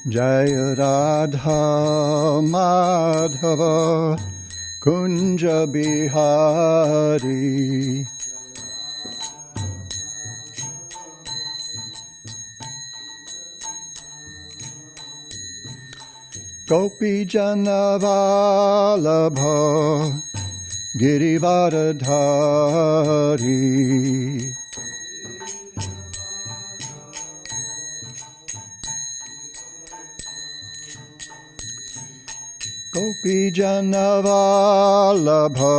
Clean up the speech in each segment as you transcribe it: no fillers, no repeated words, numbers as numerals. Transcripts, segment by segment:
Jaya Radha Madhava Kunja Bihari. Gopi Jana Vallabha Girivardhari. Gopi Jana Vallabha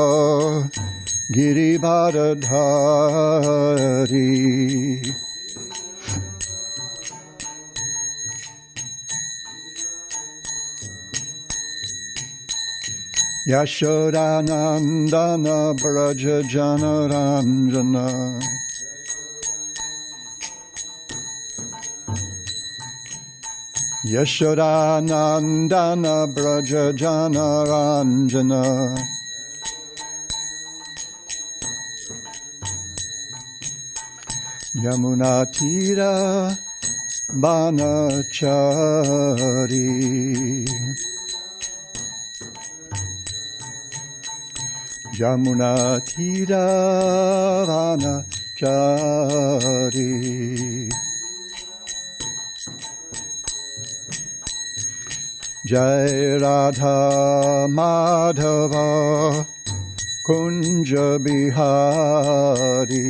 Girivardhari. Yashodanandana Braja Janaranjana. Yashodanandana Braja Janaranjana. Yamunatira Banachari. Yamuna Tiravana Chari. Jai Radha Madhava Kunja Bihari.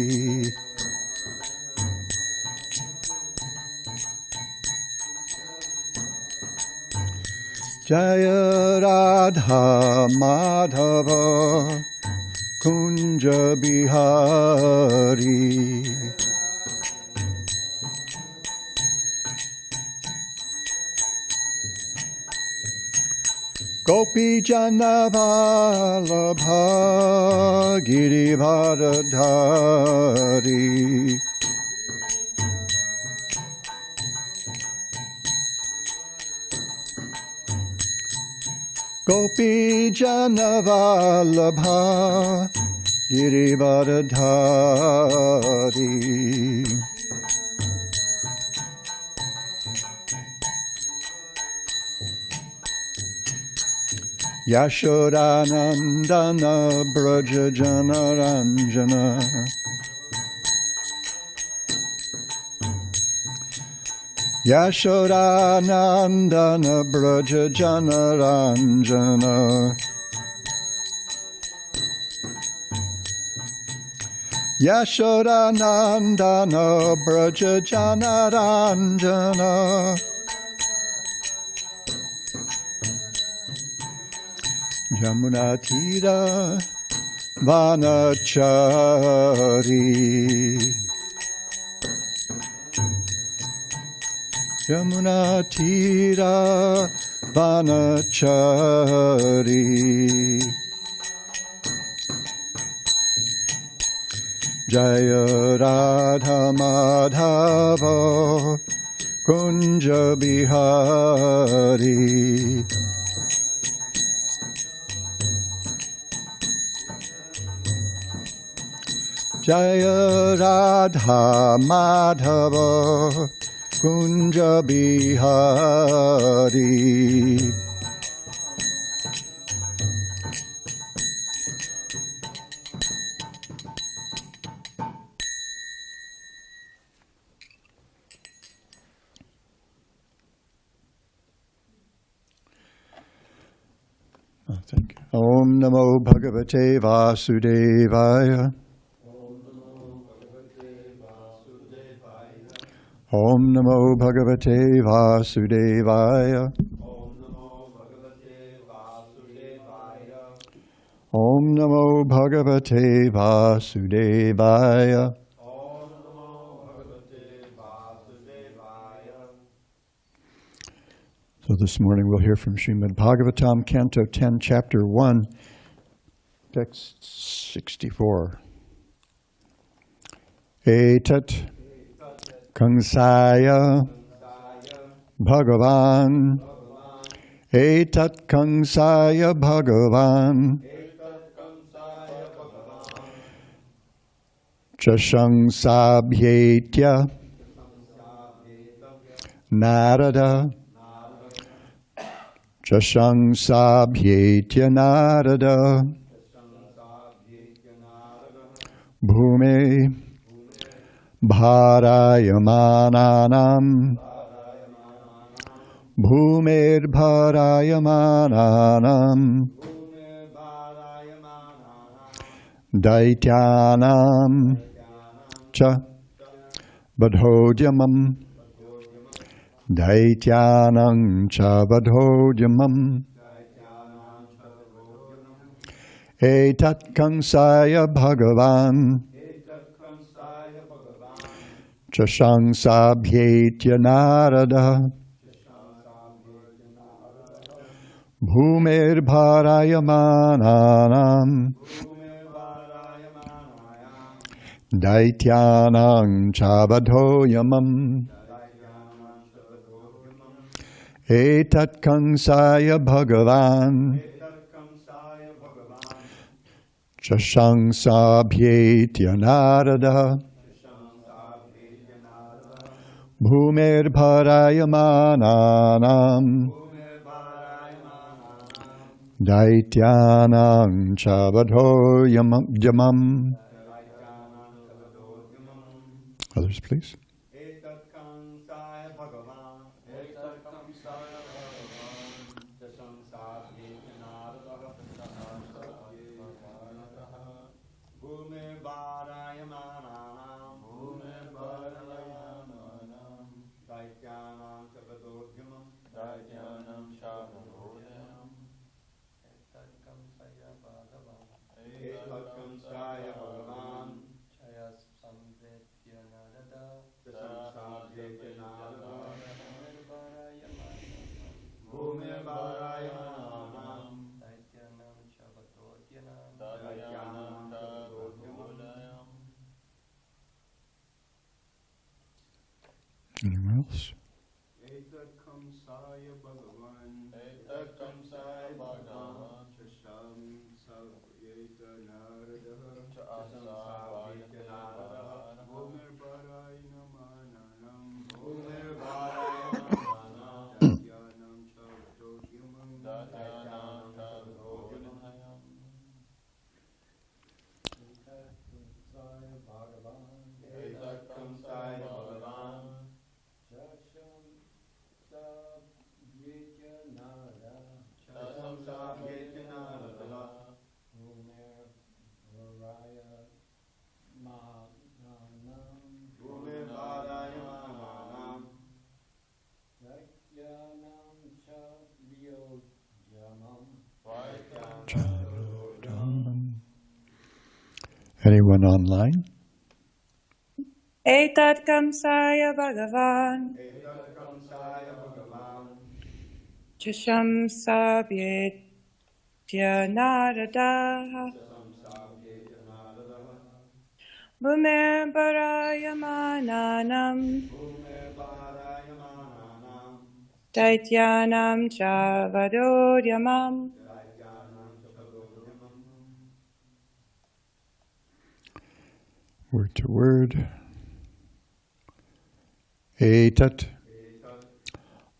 Jaya Radha Madhava Kunja Bihari. Gopi Jana Vallabha Girivardhari. Gopi Jana Vallabha Girivardhari. Yashodanandana Braja Janaranjana. Yashodanandana Braja Janaranjana. Yashodanandana Braja Janaranjana. Yamunatira Vanachari. Yamunatira Vanachari. Jaya Radha Madhava Kunja Bihari. Jaya Radha Madhava Kunja Bihari. Thank you. Om Namo Bhagavate Vasudevaya. Om Namo Bhagavate Vasudevaya. Om Namo Bhagavate Vasudevaya. So this morning we'll hear from Srimad Bhagavatam, Canto 10, Chapter 1, Text 64. Etat Kaṁsaya Bhagavan. Etat Kaṁsaya Bhagavan. Chashangsabhyetya Nārada Chashangsabhyetya Nārada Bhume Bharayamananam Bhumer Bharayamananam Daityanam Cha Badhodyamam Daityanam Cha Badhodyamam Etat Kaṁsaya Bhagavan Chashangsabhyetya Nārada Bhumer Bharayamananam Daityanam Chabadhoyamam Etat Kaṁsaya Bhagavan Chashangsabhyetya Nārada Bhumer Bharayamananam Daityanam Chabadhoyamam. Others, please. Anyone else? Etat Kaṁsaya Bhagavan Etat Kaṁsaya Bhagavan Chasham Savyeta Nārada Chasabhyetya Nārada Bhumer Bharayamananam Bhumer Bharayamananam Daityanam Chabadhodyamam Daityanam Chabadhodyamam Etat Kaṁsaya Bhagavan Etat Kaṁsaya Bhagavan Anyone online? Etat Kaṁsaya Bhagavan Chashangsabhyetya Nārada Bhumer Bharayamananam Daityanam Chabadhodyamam. Word to word. Etat.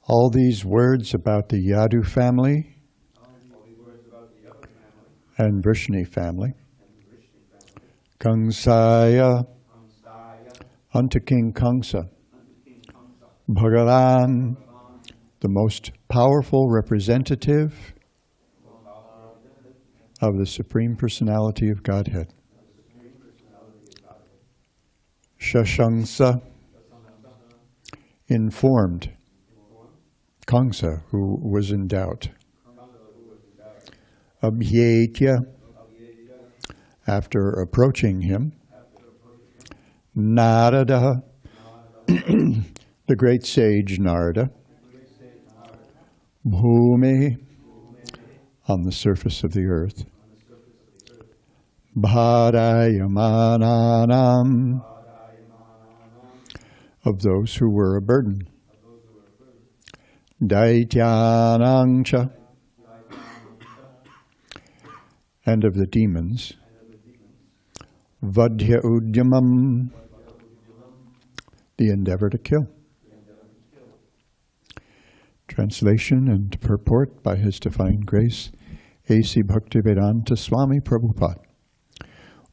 All these words about the Yadu family and Vrishni family. Kaṁsaya, unto King Kaṁsa. Bhagavan, the most powerful representative of the Supreme Personality of Godhead. Shashaṁsa, informed Kaṁsa, who was in doubt. Abhaya, after approaching him. Nārada, the great sage Nārada. Bhumi, on the surface of the earth. Bharayamananam, of those who were a burden. Daityanam cha, and of the demons. Vadhya udyamam, the endeavor to kill. Translation and purport by His Divine Grace, A.C. Bhaktivedanta Swami Prabhupada.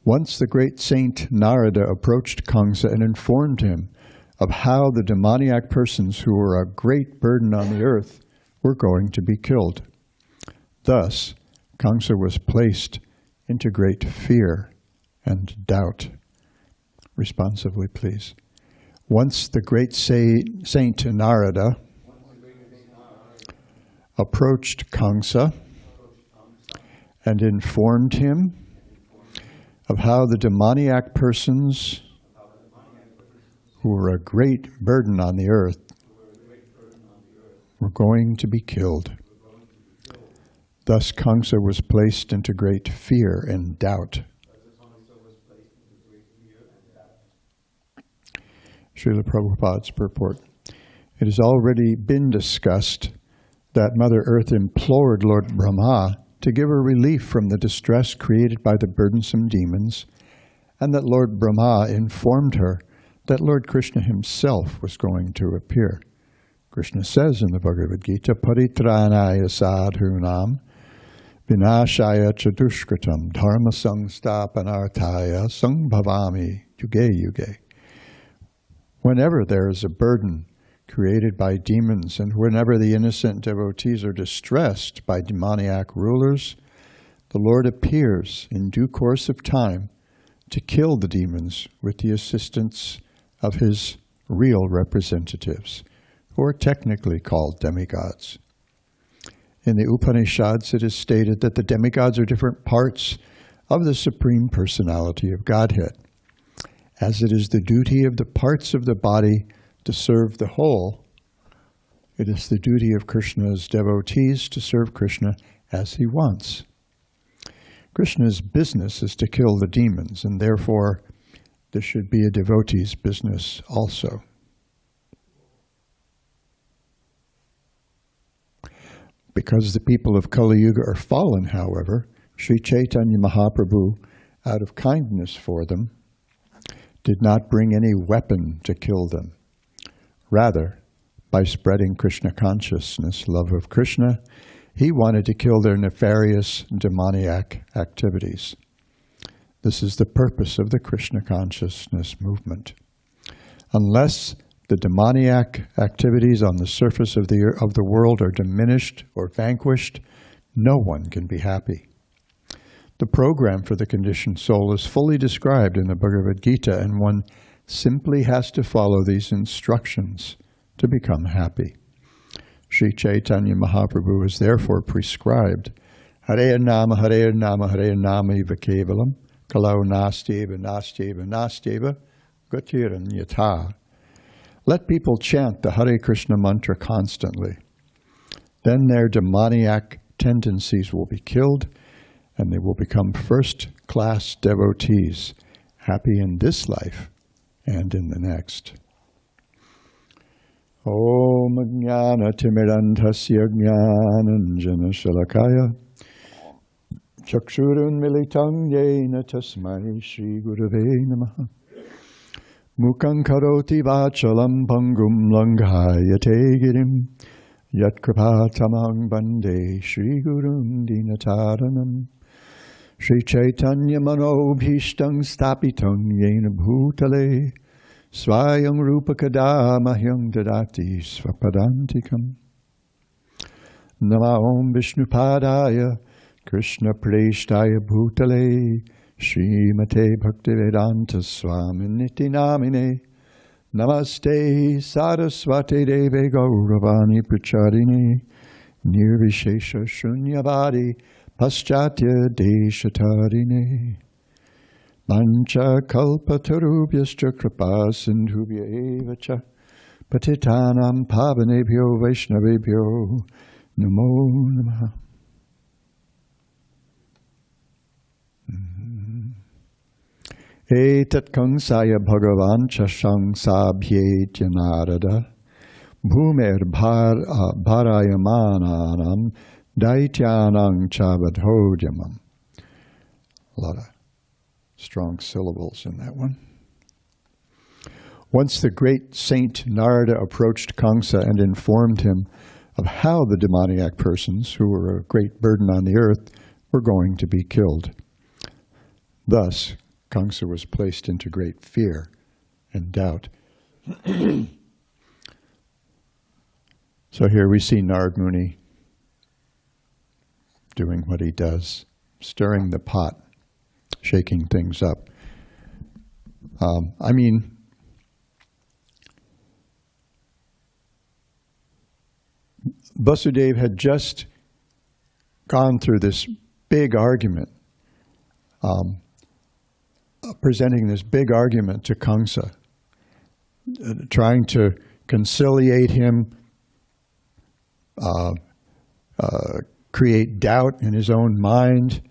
Once the great saint Nārada approached Kaṁsa and informed him of how the demoniac persons who were a great burden on the earth were going to be killed. Thus, Kaṁsa was placed into great fear and doubt. Responsively, please. Once the great saint Nārada approached Kaṁsa and informed him of how the demoniac persons who were a great burden on the earth were going to be killed. Thus Kaṁsa was placed into great fear and doubt. Srila Prabhupada's purport. It has already been discussed that Mother Earth implored Lord Brahma to give her relief from the distress created by the burdensome demons, and that Lord Brahma informed her that Lord Kṛṣṇa himself was going to appear. Krishna says in the Bhagavad Gita, Paritranaya sadhunam vinashaya chadushkratam dharma sangstapanarthaya sangbhavami yuge yuge. Whenever there is a burden created by demons, and whenever the innocent devotees are distressed by demoniac rulers, the Lord appears in due course of time to kill the demons with the assistance of His real representatives, who are technically called demigods. In the Upanishads, it is stated that the demigods are different parts of the Supreme Personality of Godhead. As it is the duty of the parts of the body to serve the whole, it is the duty of Kṛṣṇa's devotees to serve Kṛṣṇa as he wants. Kṛṣṇa's business is to kill the demons, and therefore this should be a devotee's business also. Because the people of Kali Yuga are fallen, however, Sri Chaitanya Mahaprabhu, out of kindness for them, did not bring any weapon to kill them. Rather, by spreading Kṛṣṇa consciousness, love of Kṛṣṇa, he wanted to kill their nefarious demoniac activities. This is the purpose of the Kṛṣṇa consciousness movement. Unless the demoniac activities on the surface of the world are diminished or vanquished, no one can be happy. The program for the conditioned soul is fully described in the Bhagavad Gita, and one simply has to follow these instructions to become happy. Sri Chaitanya Mahaprabhu has therefore prescribed Hare Nama, Hare Nama, Hare Nama Eva Kevalam, Kalau Nastyeva, Nastyeva, Nastyeva, Gatiran Yata. Let people chant the Hare Kṛṣṇa mantra constantly. Then their demoniac tendencies will be killed, and they will become first-class devotees, happy in this life and in the next. Om Jnana Timirandhasya Jnananjana Shalakaya Chakshurun Militang Yena Tasmai Shri Gurave Namaha Mukhaṁ Karoti Vachalam Pangum Langhayate Girim Yat Kripatamahang Bande Shri Gurum Dinataranam Shri Chaitanya Manobhishtam Stapitang Yena Bhutale Swayam Rupa Kadamahyam Dadati Svapadantikam Nama Om Vishnupadaya Krishna Preshtaya Bhutale Srimate Bhaktivedanta Swami Niti Namine Namaste Saraswati Deve Gauravani Pracharine Nirvishesha Shunyavadi Paschatya Deshatarine Mancha Kalpatarubhyascha Kripa Sindhubhya Evacha Patitanam Pavanebhyo Vaishnavebhyo Namo Namaha. Etat Kaṁsaya Bhagavan Chashangsabhyetya Nārada Bhumer Bharayamananam Daityanang Chavadhodhyamam. A lot of strong syllables in that one. Once the great saint Nārada approached Kaṁsa and informed him of how the demoniac persons, who were a great burden on the earth, were going to be killed. Thus, Kaṁsa was placed into great fear and doubt. So here we see Narada Muni doing what he does, stirring the pot, shaking things up. Vasudeva had just gone through this big argument, presenting this big argument to Kaṁsa, trying to conciliate him, create doubt in his own mind,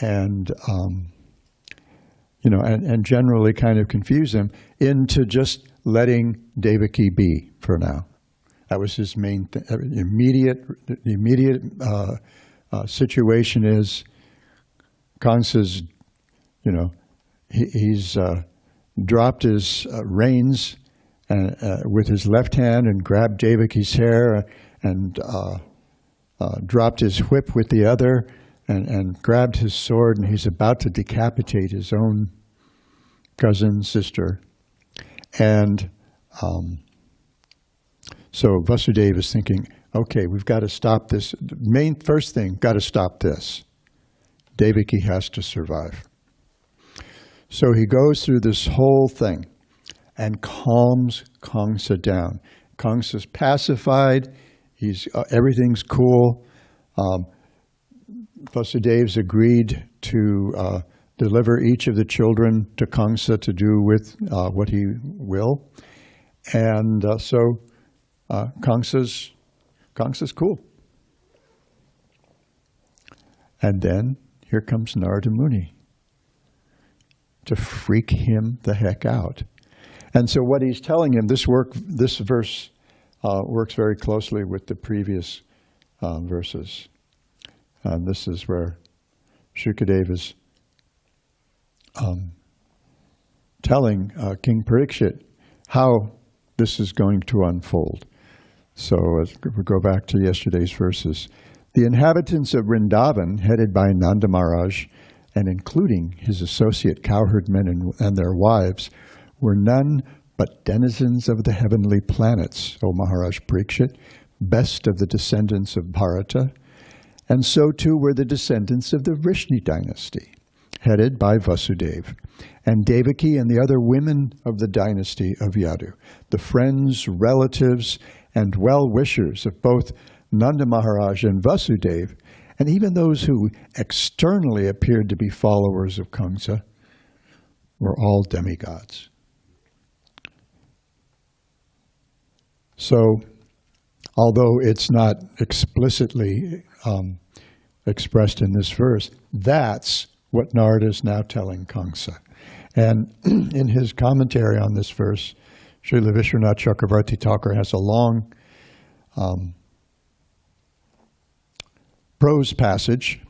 and generally kind of confuse him into just letting Devaki be for now. That was his main thing. The immediate situation is Kaṁsa's, he's dropped his reins with his left hand and grabbed Devaki's hair and dropped his whip with the other and grabbed his sword, and he's about to decapitate his own cousin, sister. And so Vasudeva is thinking, okay, we've got to stop this. First thing, got to stop this. Devaki has to survive. So he goes through this whole thing and calms Kaṁsa down. Kamsa's pacified. Everything's cool. Vasudeva's agreed to deliver each of the children to Kaṁsa to do with what he will. And so Kaṁsa's cool. And then here comes Narada Muni to freak him the heck out. And so what he's telling him, this verse works very closely with the previous verses. And this is where Shukadeva is telling King Parikshit how this is going to unfold. So we go back to yesterday's verses. The inhabitants of Vrindavan, headed by Nanda Maharaj, and including his associate cowherdmen and their wives, were none but denizens of the heavenly planets, O Maharaj Parikshit, best of the descendants of Bharata, and so too were the descendants of the Vrishni dynasty, headed by Vasudeva, and Devaki and the other women of the dynasty of Yadu, the friends, relatives, and well-wishers of both Nanda Maharaj and Vasudeva, and even those who externally appeared to be followers of Kaṁsa, were all demigods. So, although it's not explicitly expressed in this verse, that's what Narada is now telling Kaṁsa. And in his commentary on this verse, Srila Vishwanath Chakravarti Thakur has a long prose passage,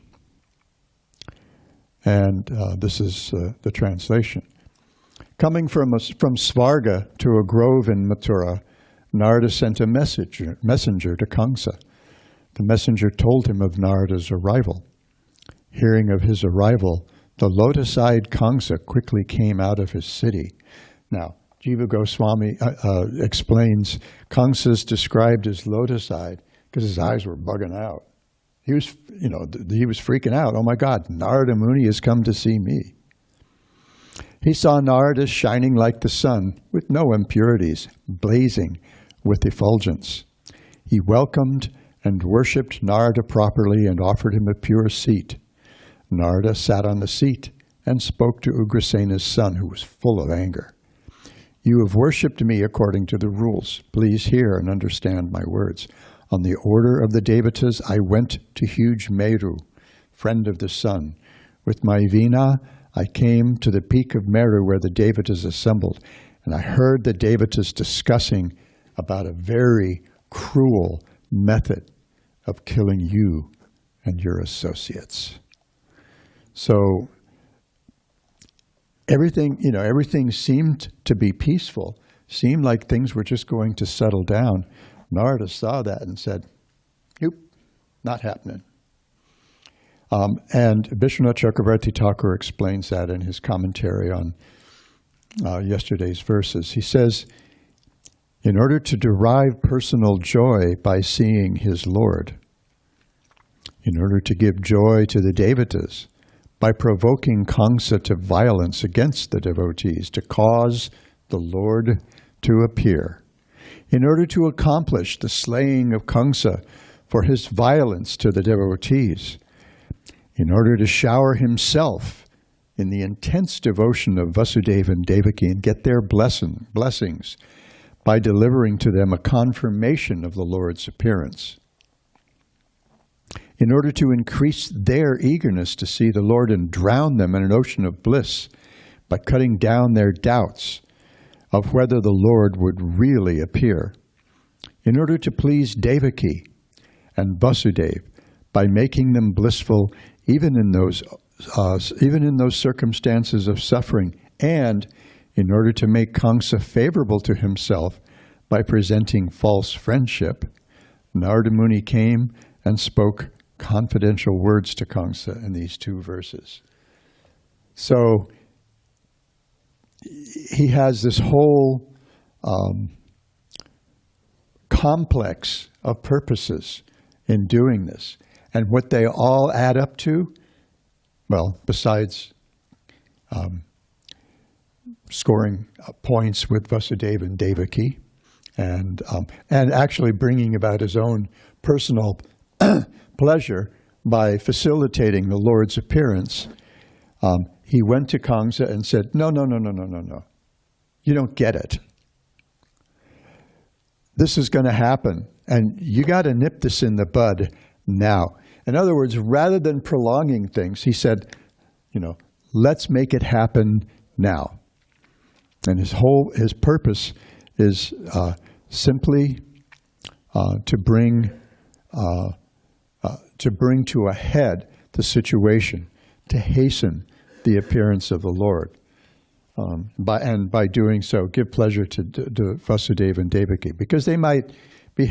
and this is the translation. Coming from Svarga to a grove in Mathura, Nārada sent a messenger to Kaṁsa. The messenger told him of Narada's arrival. Hearing of his arrival, the lotus-eyed Kaṁsa quickly came out of his city. Now, Jiva Goswami explains Kaṁsa's described as lotus-eyed because his eyes were bugging out. He was freaking out. Oh my God, Narada Muni has come to see me. He saw Narada shining like the sun, with no impurities, blazing with effulgence. He welcomed and worshipped Narada properly and offered him a pure seat. Narada sat on the seat and spoke to Ugrasena's son, who was full of anger. You have worshipped me according to the rules. Please hear and understand my words. On the order of the Devatas, I went to huge Meru, friend of the sun. With my Veena, I came to the peak of Meru where the Devatas assembled, and I heard the Devatas discussing about a very cruel method of killing you and your associates. So everything seemed to be peaceful, seemed like things were just going to settle down. Nārada saw that and said, "Nope, not happening." And Vishwanath Chakravarti Thakur explains that in his commentary on yesterday's verses. He says, in order to derive personal joy by seeing his Lord, in order to give joy to the devatas, by provoking Kaṁsa to violence against the devotees, to cause the Lord to appear, in order to accomplish the slaying of Kaṁsa for his violence to the devotees, in order to shower himself in the intense devotion of Vasudeva and Devaki and get their blessings by delivering to them a confirmation of the Lord's appearance, in order to increase their eagerness to see the Lord and drown them in an ocean of bliss by cutting down their doubts of whether the Lord would really appear, in order to please Devaki and Vasudeva by making them blissful even in those circumstances of suffering, and in order to make Kaṁsa favorable to himself by presenting false friendship, Narada Muni came and spoke confidential words to Kaṁsa in these two verses. So he has this whole complex of purposes in doing this. And what they all add up to, well, besides scoring points with Vasudeva and Devaki, and actually bringing about his own personal pleasure by facilitating the Lord's appearance, he went to Kaṁsa and said, no, you don't get it. This is going to happen, and you got to nip this in the bud now. In other words, rather than prolonging things, he said, let's make it happen now. And his purpose is simply to bring to a head the situation, to hasten the appearance of the Lord. By doing so, give pleasure to Vasudeva and Devaki, because they might be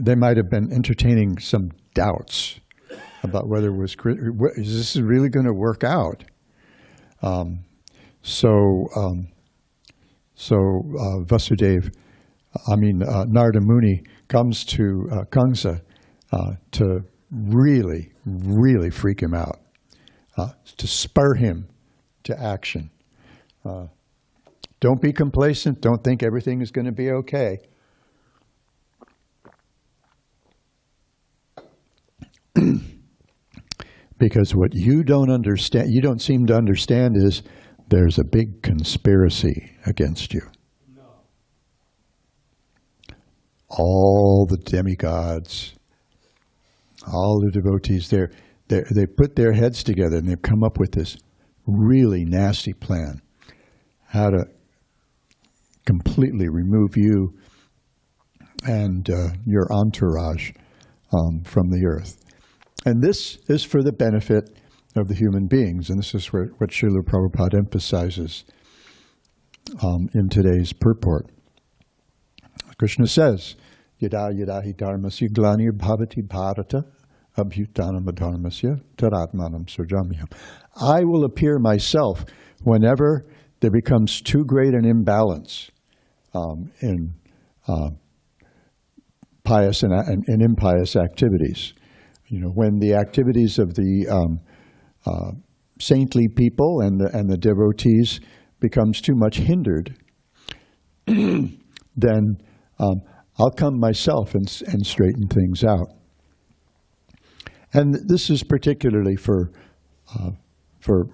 they might have been entertaining some doubts about whether is this really going to work out. Narada Muni comes to Kaṁsa to really, really freak him out, to spur him to action. Don't be complacent. Don't think everything is going to be okay. Because what you don't seem to understand is there's a big conspiracy against you. No. All the demigods, all the devotees, they put their heads together and they've come up with this really nasty plan, how to completely remove you and your entourage from the earth. And this is for the benefit of the human beings, and this is what Srila Prabhupada emphasizes in today's purport. Kṛṣṇa says, Yada yada hi dharmasya glanir bhavati bharata abhyutanam adharmasya taratmanam surjamyam. I will appear myself whenever there becomes too great an imbalance in pious and impious activities. When the activities of the saintly people and the devotees becomes too much hindered, then I'll come myself and straighten things out. And this is particularly for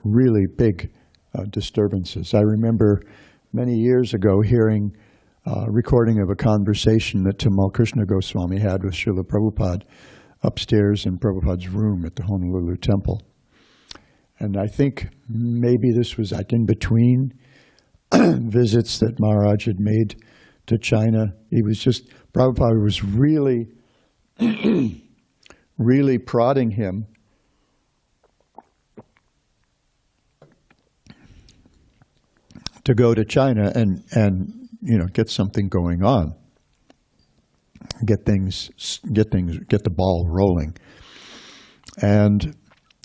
really big disturbances. I remember many years ago hearing a recording of a conversation that Tamal Kṛṣṇa Goswami had with Srila Prabhupada upstairs in Prabhupada's room at the Honolulu Temple. And I think maybe this was in between visits that Maharaj had made to China. Prabhupada was really, really prodding him to go to China and get something going on. get the ball rolling. And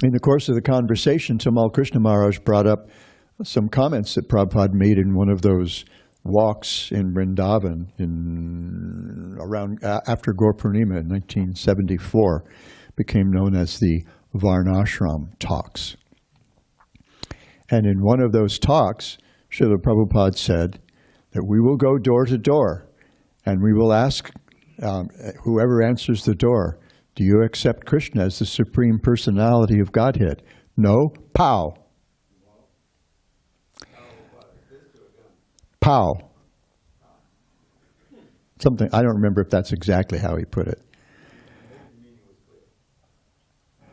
in the course of the conversation, Tamal Kṛṣṇa Maharaj brought up some comments that Prabhupada made in one of those walks in Vrindavan after Gaur Purnima in 1974, became known as the Varnashram talks. And in one of those talks, Srila Prabhupada said that we will go door to door and we will ask whoever answers the door, do you accept Krishna as the Supreme Personality of Godhead? No? Pow! Pow! Something, I don't remember if that's exactly how he put it.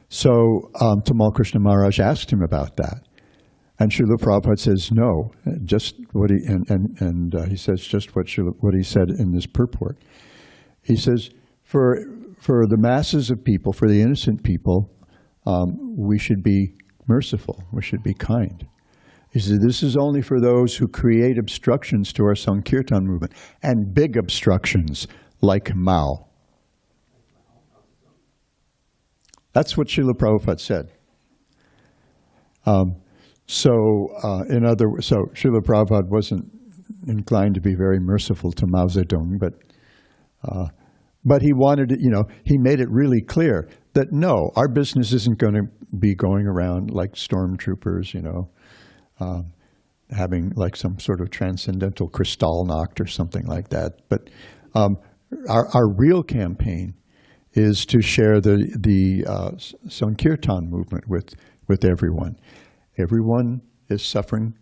So Tamal Kṛṣṇa Maharaj asked him about that. And Srila Prabhupada says no, just what he, and he says just what he said in this purport. He says, for the masses of people, for the innocent people, we should be merciful, we should be kind. He says, this is only for those who create obstructions to our Sankirtan movement, and big obstructions like Mao. That's what Srila Prabhupada said. So Srila Prabhupada wasn't inclined to be very merciful to Mao Zedong, but he wanted it, he made it really clear that no, our business isn't going to be going around like stormtroopers, having like some sort of transcendental Kristallnacht or something like that. But our real campaign is to share the Sankirtan movement with everyone. Everyone is suffering.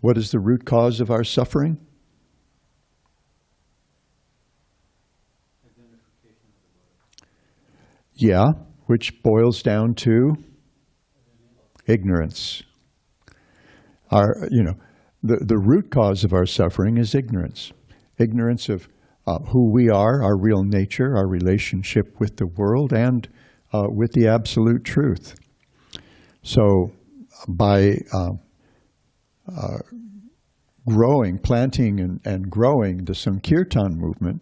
What is the root cause of our suffering? Yeah, which boils down to ignorance. The root cause of our suffering is ignorance. Ignorance of who we are, our real nature, our relationship with the world, and with the absolute truth. So by planting and growing the Sankirtan movement,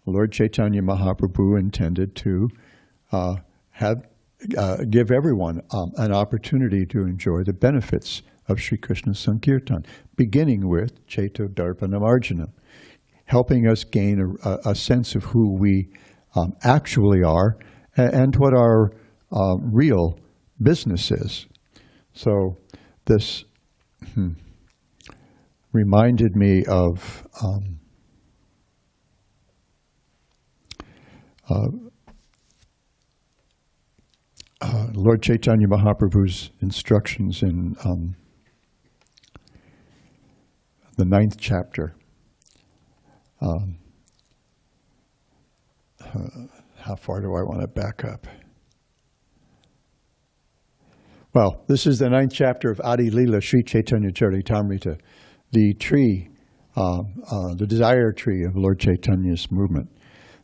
Lord Chaitanya Mahaprabhu intended to give everyone an opportunity to enjoy the benefits of Sri Krishna Sankirtan, beginning with Chaito Darpanam Arjanam, helping us gain a sense of who we actually are and what our real business is. So this reminded me of Lord Chaitanya Mahaprabhu's instructions in the 9th chapter. How far do I want to back up? Well, this is the 9th chapter of Adi Lila Sri Chaitanya Charitamrita, the tree, the desire tree of Lord Chaitanya's movement.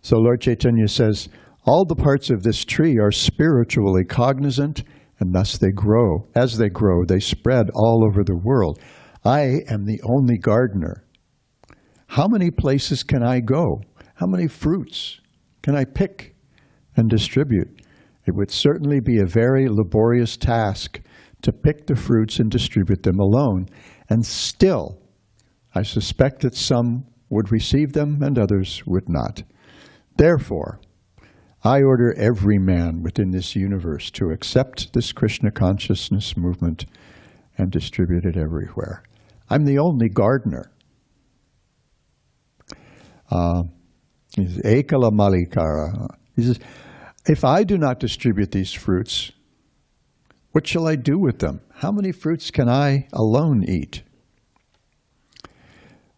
So Lord Chaitanya says, all the parts of this tree are spiritually cognizant, and thus they grow. As they grow, they spread all over the world. I am the only gardener. How many places can I go? How many fruits can I pick and distribute? It would certainly be a very laborious task to pick the fruits and distribute them alone. And still, I suspect that some would receive them and others would not. Therefore, I order every man within this universe to accept this Krishna consciousness movement and distribute it everywhere. I'm the only gardener. Ekala Malikara. He says, if I do not distribute these fruits, what shall I do with them? How many fruits can I alone eat?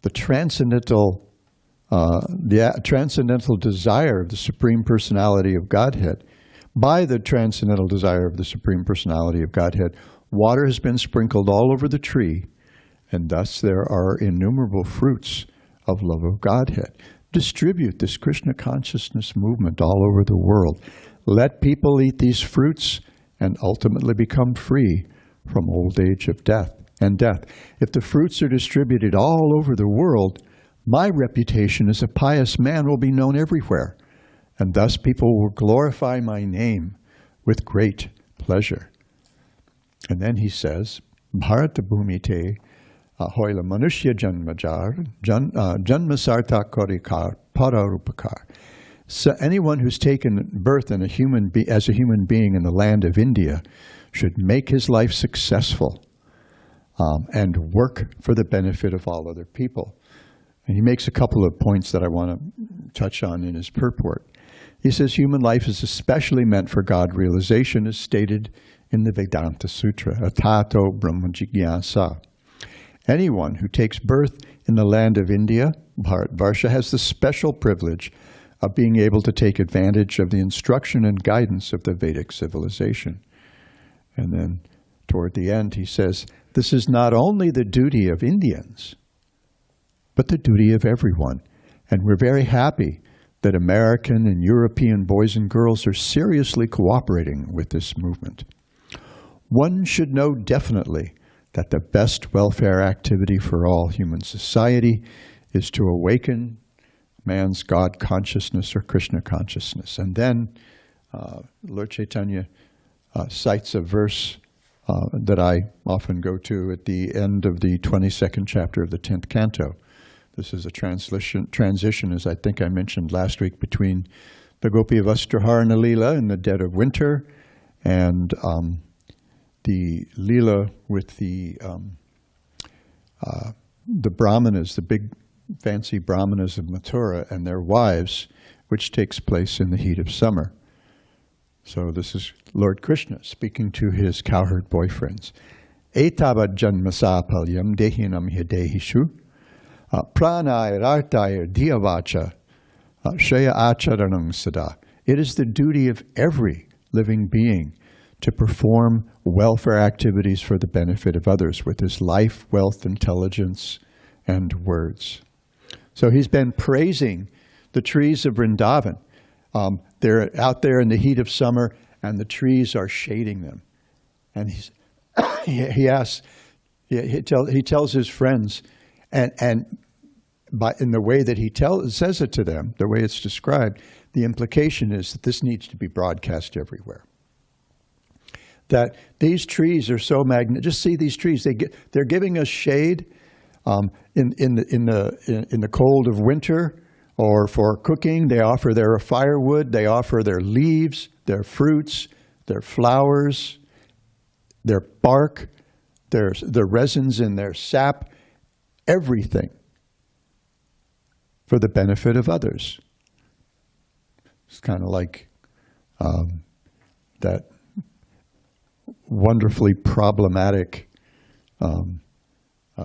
The transcendental desire of the Supreme Personality of Godhead. By the transcendental desire of the Supreme Personality of Godhead, water has been sprinkled all over the tree, and thus there are innumerable fruits of love of Godhead. Distribute this Krishna consciousness movement all over the world. Let people eat these fruits and ultimately become free from old age of death and death. If the fruits are distributed all over the world, my reputation as a pious man will be known everywhere, and thus people will glorify my name with great pleasure. And then he says, Bharata Bhumite hoila manushya janmajar janmasarta korikar pararupakar. So anyone who's taken birth in as a human being in the land of India should make his life successful and work for the benefit of all other people. And he makes a couple of points that I want to touch on in his purport. He says human life is especially meant for God realization, as stated in the Vedanta Sutra, Atato Brahma Jigyasa. Anyone who takes birth in the land of India, Bharatvarsha, has the special privilege of being able to take advantage of the instruction and guidance of the Vedic civilization. And then toward the end he says, this is not only the duty of Indians, but the duty of everyone. And we're very happy that American and European boys and girls are seriously cooperating with this movement. One should know definitely that the best welfare activity for all human society is to awaken man's God consciousness or Kṛṣṇa consciousness. And then Lord Chaitanya cites a verse that I often go to at the end of the 22nd chapter of the 10th canto. This is a transition, as I think I mentioned last week, between the Gopi of Astraharana Leela in the dead of winter and the Leela with the Brahmanas, the big fancy Brahmanas of Mathura and their wives, which takes place in the heat of summer. So this is Lord Kṛṣṇa speaking to his cowherd boyfriends. Etavad janmasa palyam dehinam hyadehishu pranay rartay diyavacha shaya acharanam sada. It is the duty of every living being to perform welfare activities for the benefit of others with his life, wealth, intelligence, and words. So he's been praising the trees of Vrindavan. They're out there in the heat of summer, and the trees are shading them. And he asks, he tells his friends, and in the way that he says it to them, the way it's described, the implication is that this needs to be broadcast everywhere. That these trees are so magnificent. Just see these trees; they're giving us shade in the cold of winter, or for cooking. They offer their firewood. They offer their leaves, their fruits, their flowers, their bark, the resins in their sap, everything for the benefit of others. It's kind of like that wonderfully problematic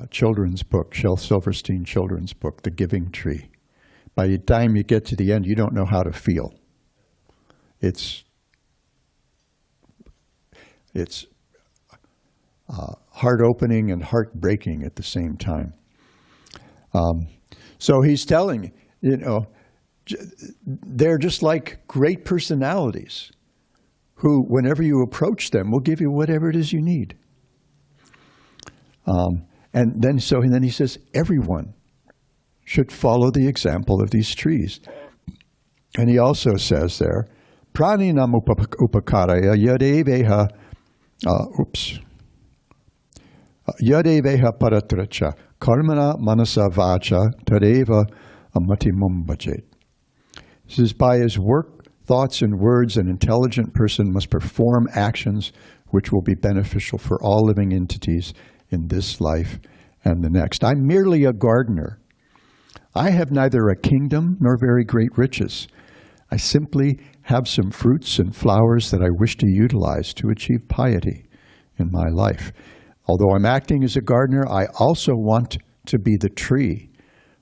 children's book, Shel Silverstein children's book, The Giving Tree. By the time you get to the end, you don't know how to feel. It's heart-opening and heartbreaking at the same time. So he's telling, they're just like great personalities who, whenever you approach them, will give you whatever it is you need. And then he says, everyone should follow the example of these trees. And he also says there, Praninam upakaraya yadeveha, yadeveha paratracha, karmana manasa vacha, tadeva amatimum bhajet. He says, by his work, thoughts, and words, an intelligent person must perform actions which will be beneficial for all living entities in this life and the next. I'm merely a gardener. I have neither a kingdom nor very great riches. I simply have some fruits and flowers that I wish to utilize to achieve piety in my life. Although I'm acting as a gardener, I also want to be the tree,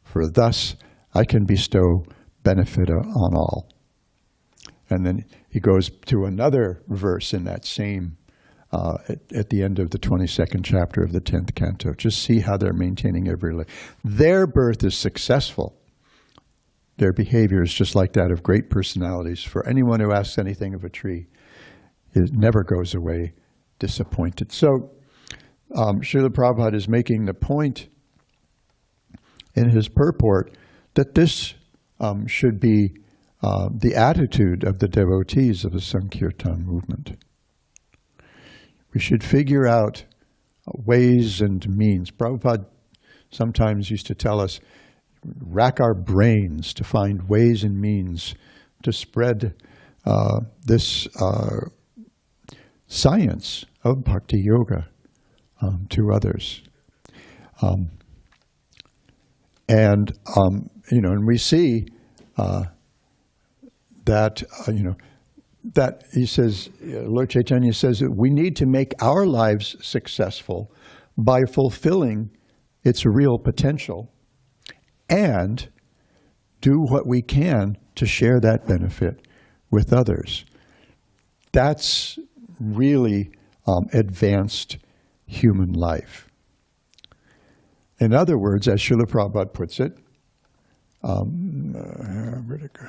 for thus I can bestow benefit on all. And then he goes to another verse in that same, at the end of the 22nd chapter of the 10th canto. Just see how they're maintaining every life. Their birth is successful. Their behavior is just like that of great personalities. For anyone who asks anything of a tree, it never goes away disappointed. So Srila Prabhupada is making the point in his purport that this should be the attitude of the devotees of the Sankirtan movement. We should figure out ways and means. Prabhupada sometimes used to tell us, rack our brains to find ways and means to spread this science of Bhakti Yoga to others. And we see that, that he says, Lord Chaitanya says that we need to make our lives successful by fulfilling its real potential and do what we can to share that benefit with others. That's really advanced human life. In other words, as Srila Prabhupada puts it, where'd it go?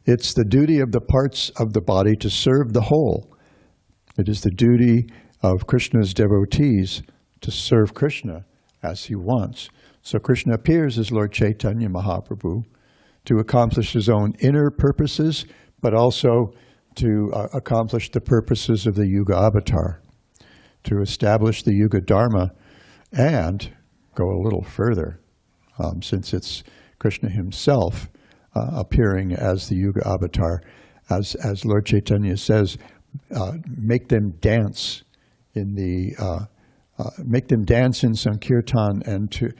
It's the duty of the parts of the body to serve the whole. It is the duty of Krishna's devotees to serve Krishna as he wants. So Krishna appears as Lord Chaitanya Mahaprabhu to accomplish his own inner purposes, but also to accomplish the purposes of the Yuga Avatar, to establish the Yuga Dharma and go a little further, since it's Krishna himself appearing as the Yuga Avatar. As Lord Chaitanya says, make them dance in make them dance in Sankirtan, and to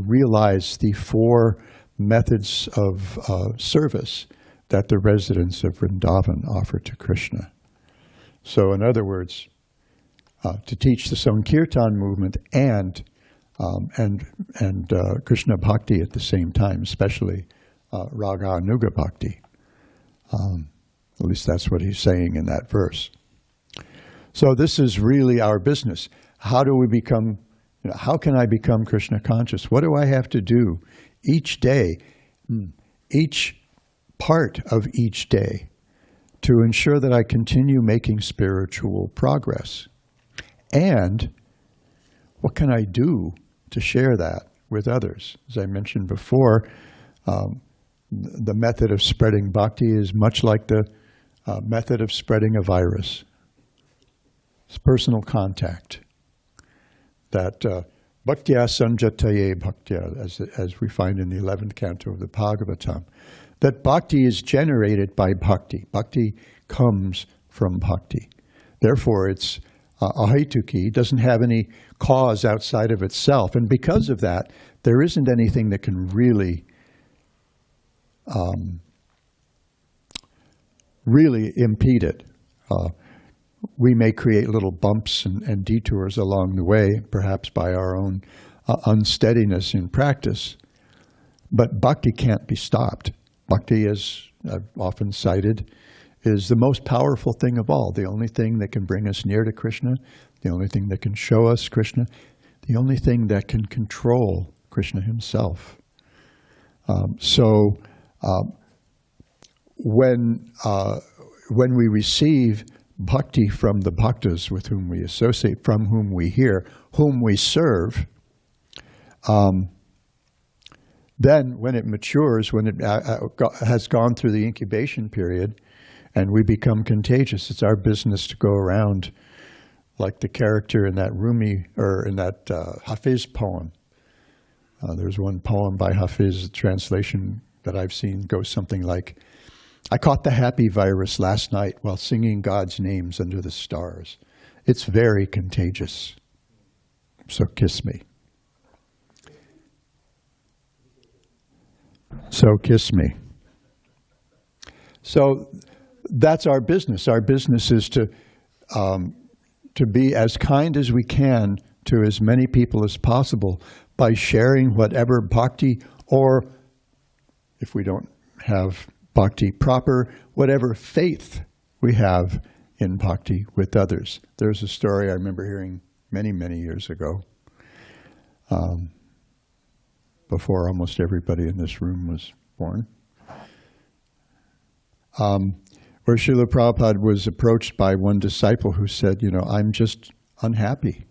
realize the four methods of service that the residents of Vrindavan offer to Krishna. So in other words, to teach the Sankirtan movement and Krishna Bhakti at the same time, especially Raga Anuga Bhakti. At least that's what he's saying in that verse. So this is really our business. How do we become, how can I become Krishna conscious? What do I have to do each day, each part of each day, to ensure that I continue making spiritual progress? And what can I do to share that with others? As I mentioned before, the method of spreading bhakti is much like the method of spreading a virus. It's personal contact. That bhaktya sanjataye bhaktya, as we find in the 11th canto of the Bhagavatam, that bhakti is generated by bhakti. Bhakti comes from bhakti. Therefore, it's ahaituki, doesn't have any cause outside of itself. And because of that, there isn't anything that can really impede it. We may create little bumps and detours along the way, perhaps by our own unsteadiness in practice, but bhakti can't be stopped. Bhakti, as I've often cited, is the most powerful thing of all, the only thing that can bring us near to Krishna, the only thing that can show us Krishna, the only thing that can control Krishna himself. When we receive bhakti from the bhaktas with whom we associate, from whom we hear, whom we serve, then when it matures, when it has gone through the incubation period, and we become contagious, it's our business to go around like the character in that Rumi, or in that Hafiz poem. There's one poem by Hafiz, the translation that I've seen goes something like, I caught the happy virus last night while singing God's names under the stars. It's very contagious. So kiss me. So kiss me. So that's our business. Our business is to be as kind as we can to as many people as possible by sharing whatever bhakti, or if we don't have bhakti proper, whatever faith we have in bhakti with others. There's a story I remember hearing many, many years ago, before almost everybody in this room was born, Where Srila Prabhupada was approached by one disciple who said, you know, I'm just unhappy.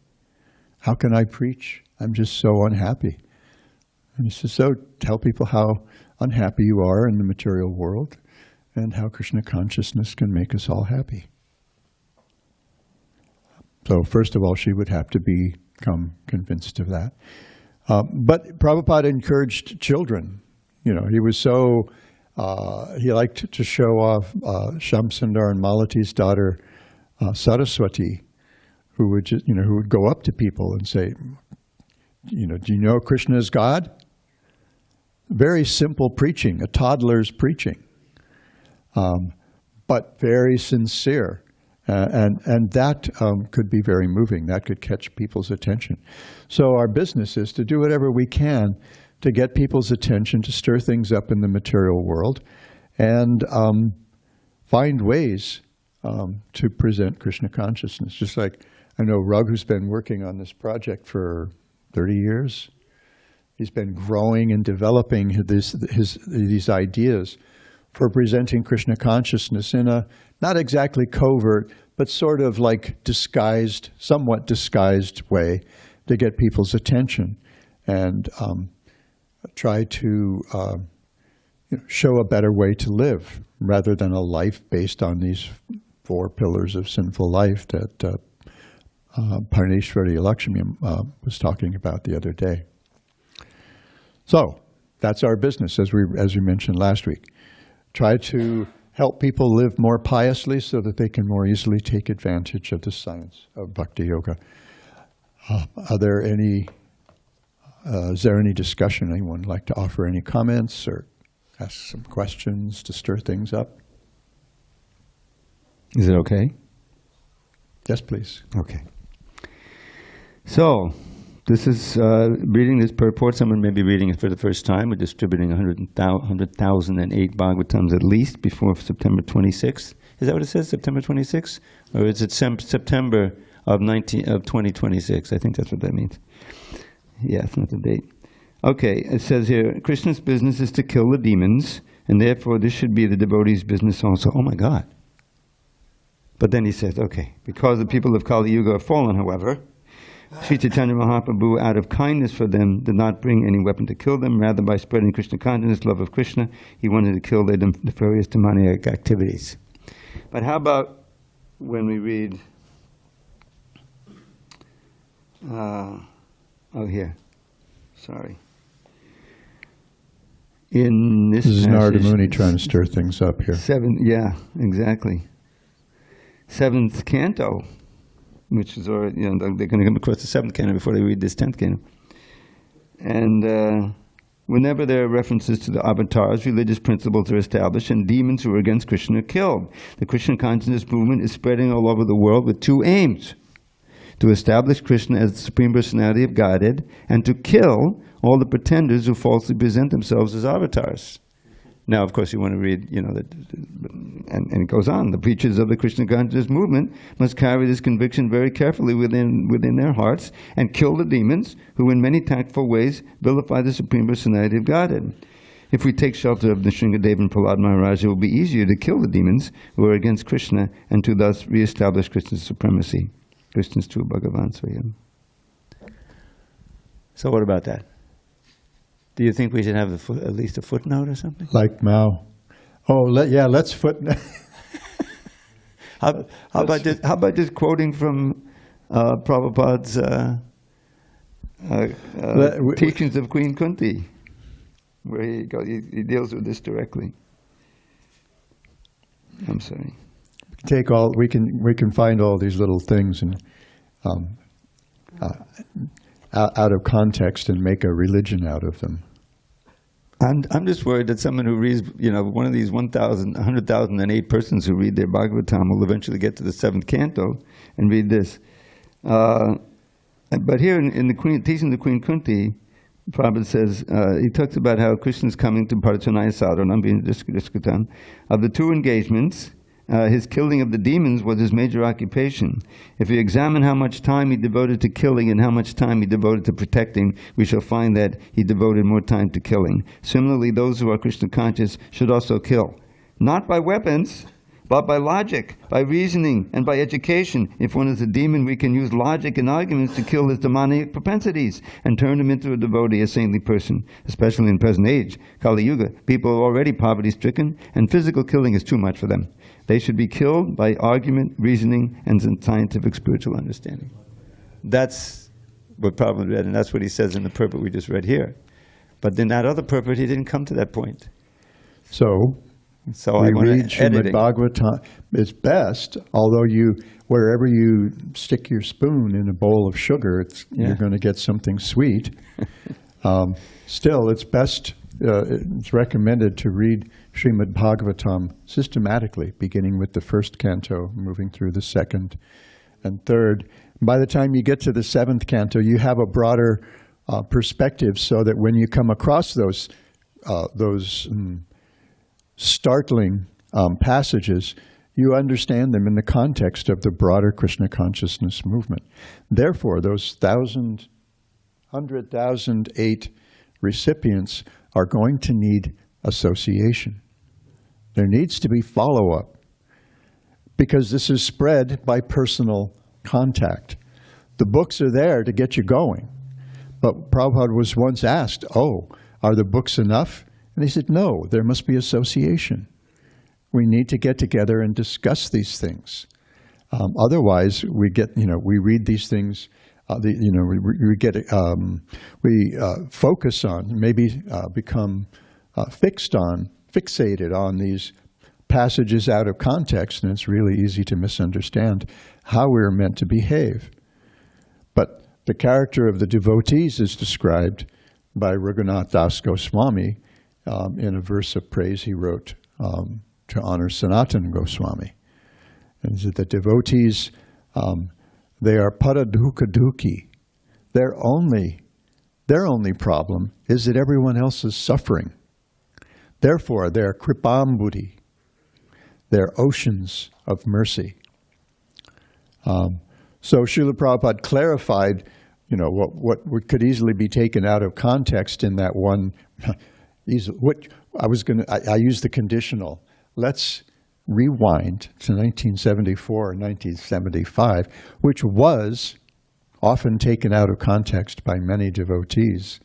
How can I preach? I'm just so unhappy. And he says, so tell people how unhappy you are in the material world and how Krishna consciousness can make us all happy. So first of all, she would have to become convinced of that. But Prabhupada encouraged children. You know, he was so, he liked to show off Shamsundar and Malati's daughter, Saraswati, who would just, you know, who would go up to people and say, you know, do you know Krishna is God? Very simple preaching, a toddler's preaching, but very sincere. And that could be very moving. That could catch people's attention. So our business is to do whatever we can to get people's attention, to stir things up in the material world, and find ways to present Krishna consciousness. Just like I know Raghu's been working on this project for 30 years. He's been growing and developing these ideas for presenting Krishna consciousness in a not exactly covert, but sort of like disguised, somewhat disguised way to get people's attention and try to show a better way to live rather than a life based on these 4 pillars of sinful life that Parneshwari Lakshmi was talking about the other day. So that's our business, as we mentioned last week. Try to help people live more piously so that they can more easily take advantage of the science of Bhakti Yoga. Is there any discussion? Anyone like to offer any comments or ask some questions to stir things up? Is it okay? Yes, please. Okay. So, this is reading this purport. Someone may be reading it for the first time. We're distributing 100,008 Bhagavatams at least before September 26th. Is that what it says, September 26th? Or is it September of 2026? I think that's what that means. Yeah, it's not the date. Okay, it says here, Krishna's business is to kill the demons, and therefore this should be the devotee's business also. Oh my God. But then he says, okay, because the people of Kali Yuga have fallen, however, Sri Chaitanya Mahaprabhu, out of kindness for them, did not bring any weapon to kill them. Rather, by spreading Krishna consciousness, love of Krishna, he wanted to kill their nefarious demoniac activities. But how about when we read, here, sorry. In this is passage, Nārada Muni trying to stir things up here. Yeah, exactly. 7th canto, which is already, they're going to come across the 7th canto before they read this 10th canto. And whenever there are references to the avatars, religious principles are established, and demons who are against Krishna are killed. The Krishna consciousness movement is spreading all over the world with 2 aims: to establish Krishna as the Supreme Personality of Godhead, and to kill all the pretenders who falsely present themselves as avatars. Now, of course, you want to read, and it goes on. The preachers of the Krishna consciousness movement must carry this conviction very carefully within their hearts and kill the demons who, in many tactful ways, vilify the Supreme Personality of Godhead. If we take shelter of Nrsingadev and Prahlad Maharaj, it will be easier to kill the demons who are against Krishna and to thus re-establish Krishna's supremacy. Krishna's true Bhagavan Swayam. So what about that? Do you think we should have at least a footnote or something? Like Mao. Oh, let's footnote. How about just quoting from Prabhupada's teachings of Queen Kunti, where he deals with this directly. I'm sorry. We can find all these little things and out of context and make a religion out of them. I'm just worried that someone who reads, one of these 100,008 persons who read their Bhagavatam will eventually get to the 7th canto and read this. But here in the teaching of Queen Kunti, Prabhupada says, he talks about how Krishna is coming to Parachanaya Sadhanam, being Diskutam. Of the 2 engagements, his killing of the demons was his major occupation. If we examine how much time he devoted to killing and how much time he devoted to protecting, we shall find that he devoted more time to killing. Similarly, those who are Krishna conscious should also kill. Not by weapons, but by logic, by reasoning, and by education. If one is a demon, we can use logic and arguments to kill his demonic propensities and turn him into a devotee, a saintly person. Especially in present age, Kali Yuga, people are already poverty-stricken, and physical killing is too much for them. They should be killed by argument, reasoning, and scientific spiritual understanding. That's what Prabhupada read, and that's what he says in the purport we just read here. But in that other purport, he didn't come to that point. So I we read Srimad Bhagavatam. It's best, although wherever you stick your spoon in a bowl of sugar, you're going to get something sweet. Still, it's best, it's recommended to read Srimad Bhagavatam systematically, beginning with the first canto, moving through the second and third. By the time you get to the seventh canto, you have a broader perspective, so that when you come across those startling passages, you understand them in the context of the broader Krishna consciousness movement. Therefore, those 100,008 recipients are going to need association. There needs to be follow-up, because this is spread by personal contact. The books are there to get you going. But Prabhupada was once asked, are the books enough? And he said, no, there must be association. We need to get together and discuss these things. Otherwise, we read these things, we focus on, maybe become fixated on these passages out of context, and it's really easy to misunderstand how we're meant to behave. But the character of the devotees is described by Raghunath Das Goswami in a verse of praise he wrote to honor Sanatana Goswami. And the devotees, they are paradukha-dukhi. Their only problem is that everyone else is suffering. Therefore, they're kripambuddhi. They're oceans of mercy. So Srila Prabhupada clarified, what could easily be taken out of context in that one. I used the conditional. Let's rewind to 1974 and 1975, which was often taken out of context by many devotees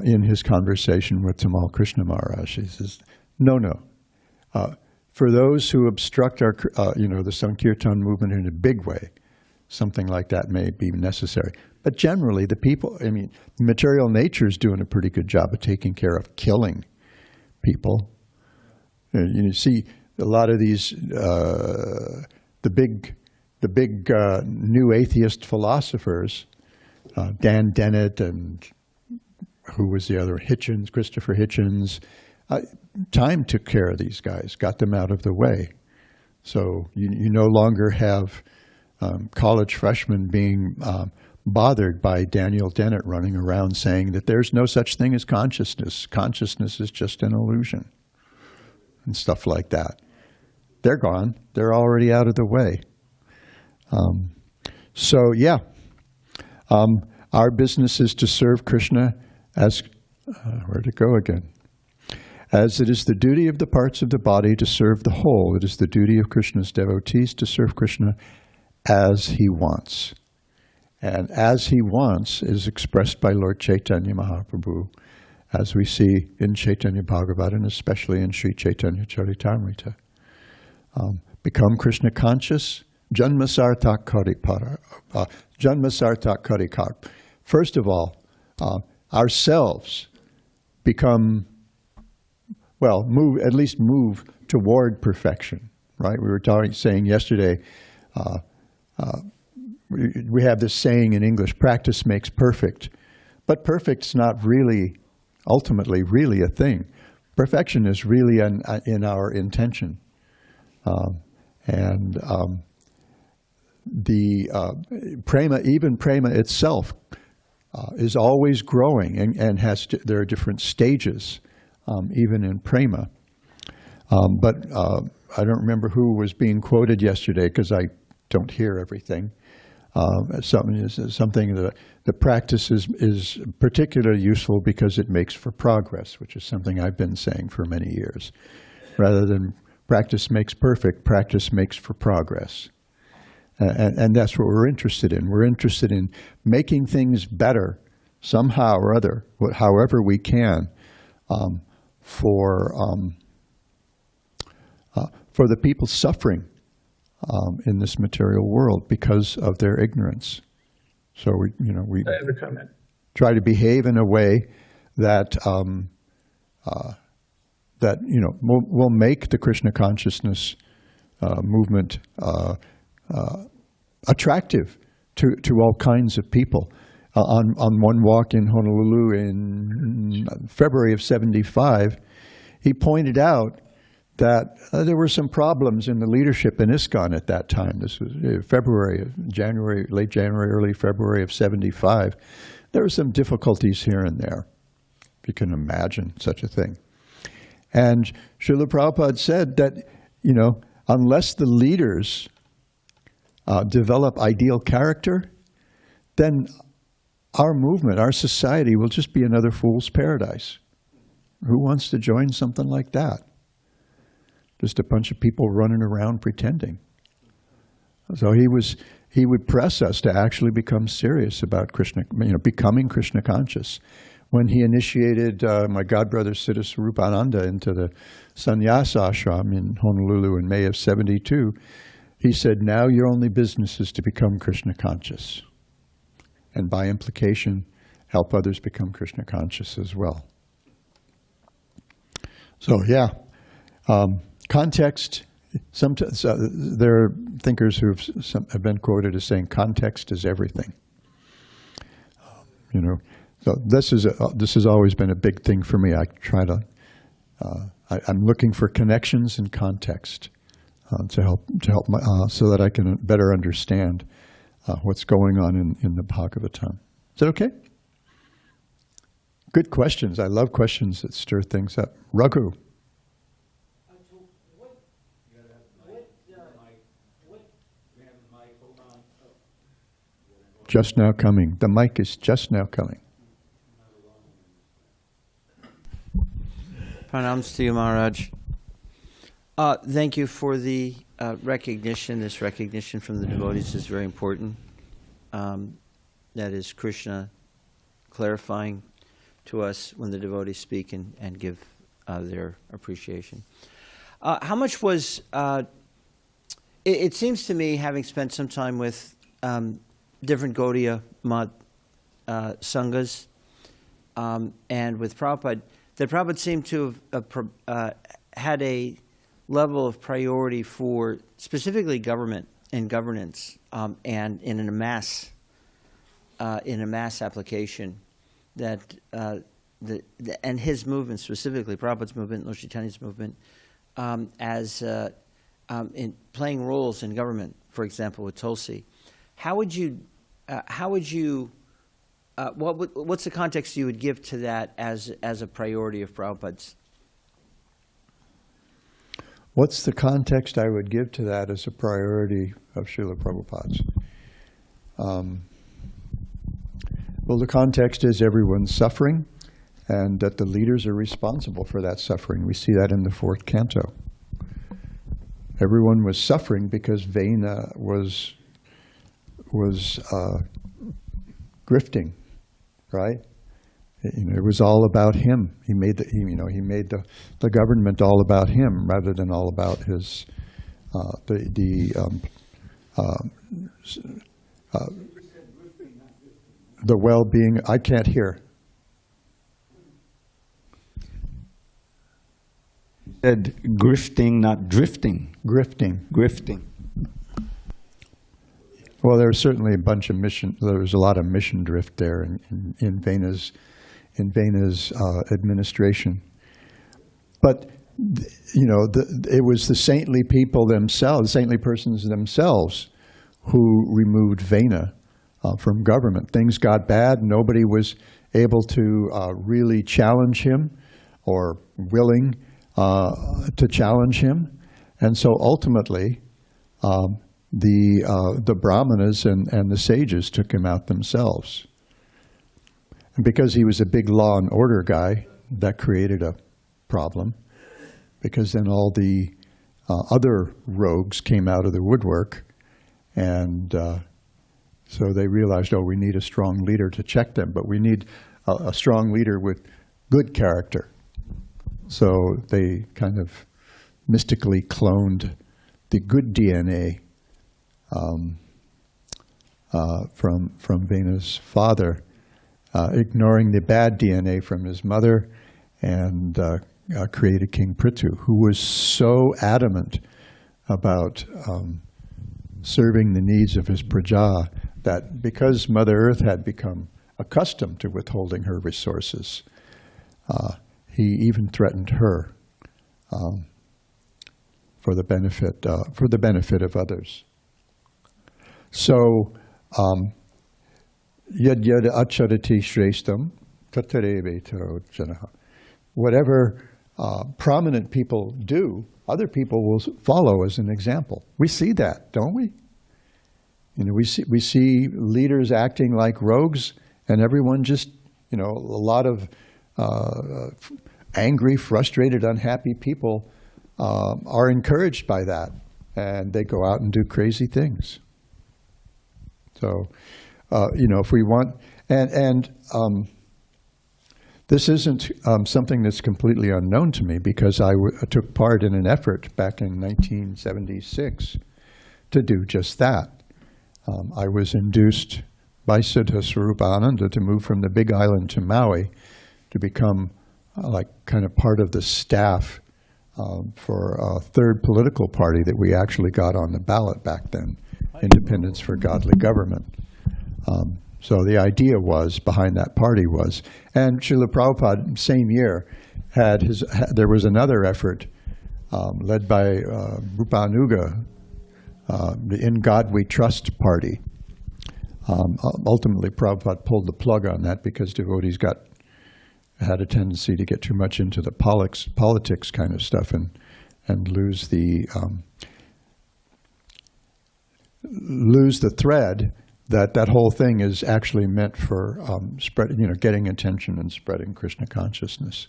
in his conversation with Tamal Krishna Maharaj. He says, no. For those who obstruct our, the Sankirtan movement in a big way, something like that may be necessary. But generally, material nature is doing a pretty good job of taking care of killing people. You see a lot of these, the big new atheist philosophers, Dan Dennett and who was the other, Christopher Hitchens. Time took care of these guys, got them out of the way. So you no longer have college freshmen being bothered by Daniel Dennett running around saying that there's no such thing as consciousness. Consciousness is just an illusion and stuff like that. They're gone. They're already out of the way. Our business is to serve Krishna as, where'd it go again? As it is the duty of the parts of the body to serve the whole, it is the duty of Krishna's devotees to serve Krishna as he wants. And as he wants is expressed by Lord Chaitanya Mahaprabhu, as we see in Chaitanya Bhagavatam, especially in Sri Chaitanya Charitamrita. Become Krishna conscious, janmasartak karikar. First of all, ourselves become, move toward perfection, right? We were saying yesterday, we have this saying in English, practice makes perfect. But perfect's not ultimately really a thing. Perfection is really in our intention. Prema itself is always growing and there are different stages, even in prema. But I don't remember who was being quoted yesterday because I don't hear everything. Something that the practice is particularly useful because it makes for progress, which is something I've been saying for many years. Rather than practice makes perfect, practice makes for progress. And that's what we're interested in. We're interested in making things better somehow or other, however we can, for the people suffering in this material world because of their ignorance. So we I have a comment. try to behave in a way that will make the Krishna consciousness movement attractive to all kinds of people. On one walk in Honolulu in February of '75, he pointed out that there were some problems in the leadership in ISKCON at that time. This was late January, early February of '75. There were some difficulties here and there, if you can imagine such a thing. And Srila Prabhupada said that, unless the leaders develop ideal character, then our movement, our society will just be another fool's paradise. Who wants to join something like that? Just a bunch of people running around pretending. So he would press us to actually become serious about Krishna, becoming Krishna conscious. When he initiated my godbrother Siddha Swarupananda into the sannyasa ashram in Honolulu in May of '72, he said, now your only business is to become Krishna conscious. And by implication, help others become Krishna conscious as well. So yeah, context. Sometimes there are thinkers who have been quoted as saying context is everything. So this has always been a big thing for me. I try to. I'm looking for connections and context to help so that I can better understand what's going on in the Bhagavatam. Is that okay? Good questions. I love questions that stir things up. Raghu. Just now coming. The mic is just now coming. Pranams to you, Maharaj. Thank you for the recognition. This recognition from the devotees is very important. That is Kṛṣṇa clarifying to us when the devotees speak and give their appreciation. How much was... it seems to me, having spent some time with different Gaudiya Mat Sanghas and with Prabhupada, that Prabhupada seemed to have had a level of priority for specifically government and governance, and in a mass application, that and his movement specifically, Prabhupada's movement, Lord Chaitanya's movement, as in playing roles in government, for example, with Tulsi. What's the context you would give to that as a priority of Prabhupada's? What's the context I would give to that as a priority of Srila Prabhupada's? Well, the context is everyone's suffering, and that the leaders are responsible for that suffering. We see that in the 4th canto. Everyone was suffering because Vena was grifting, right? It was all about him. He made the government all about him rather than all about his the well-being. I can't hear. Said grifting, not drifting. Grifting. Grifting. Well, there's certainly a bunch of mission. There was a lot of mission drift there in Vena's administration. But it was the saintly people themselves, saintly persons themselves, who removed Vena from government. Things got bad. Nobody was able to really challenge him or willing to challenge him. And so ultimately, the brahmanas and the sages took him out themselves. And because he was a big law and order guy, that created a problem. Because then all the other rogues came out of the woodwork, and so they realized, oh, we need a strong leader to check them, but we need a strong leader with good character. So they kind of mystically cloned the good DNA from Vena's father, ignoring the bad DNA from his mother, and created King Prithu, who was so adamant about serving the needs of his praja that because Mother Earth had become accustomed to withholding her resources, he even threatened her for the benefit of others. So, yad yad acharati shreshtam tatareve taro janaha. Whatever prominent people do, other people will follow as an example. We see that, don't we? You know, we see leaders acting like rogues, and everyone just, you know, a lot of angry, frustrated, unhappy people are encouraged by that, and they go out and do crazy things. So, you know, if we want, and this isn't something that's completely unknown to me, because I took part in an effort back in 1976 to do just that. I was induced by Siddha Swarupananda to move from the Big Island to Maui to become like kind of part of the staff for a third political party that we actually got on the ballot back then, Independence for Godly Government. So the idea was, behind that party was, and Srila Prabhupada, same year, there was another effort led by Rupanuga, the In God We Trust party. Ultimately, Prabhupada pulled the plug on that because devotees had a tendency to get too much into the politics kind of stuff and lose the thread that whole thing is actually meant for getting attention and spreading Krishna consciousness.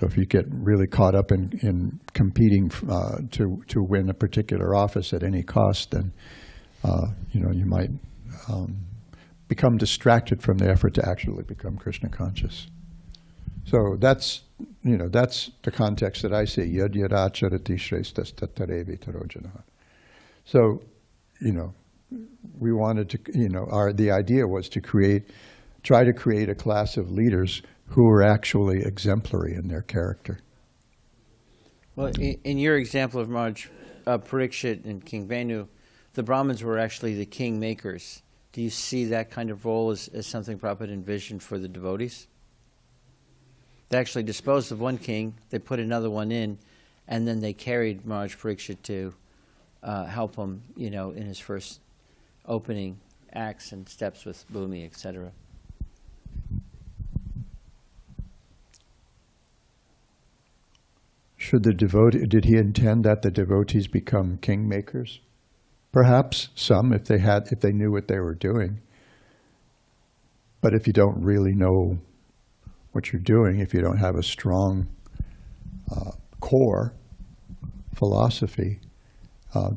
So if you get really caught up in competing to win a particular office at any cost, then you might become distracted from the effort to actually become Krishna conscious. So that's the context that I see. Yad yadacharati shreshtas tatarevi tarojana. So, we wanted to, the idea was to try to create a class of leaders who were actually exemplary in their character. Well, in your example of Maharaj Parikshit and King Venu, the Brahmins were actually the king makers. Do you see that kind of role as something Prabhupada envisioned for the devotees? They actually disposed of one king, they put another one in, and then they carried Maharaj Parikshit to help him, in his first opening acts and steps with Bhumi, etc. Did he intend that the devotees become kingmakers? Perhaps some, if they knew what they were doing. But if you don't really know what you're doing, if you don't have a strong core philosophy,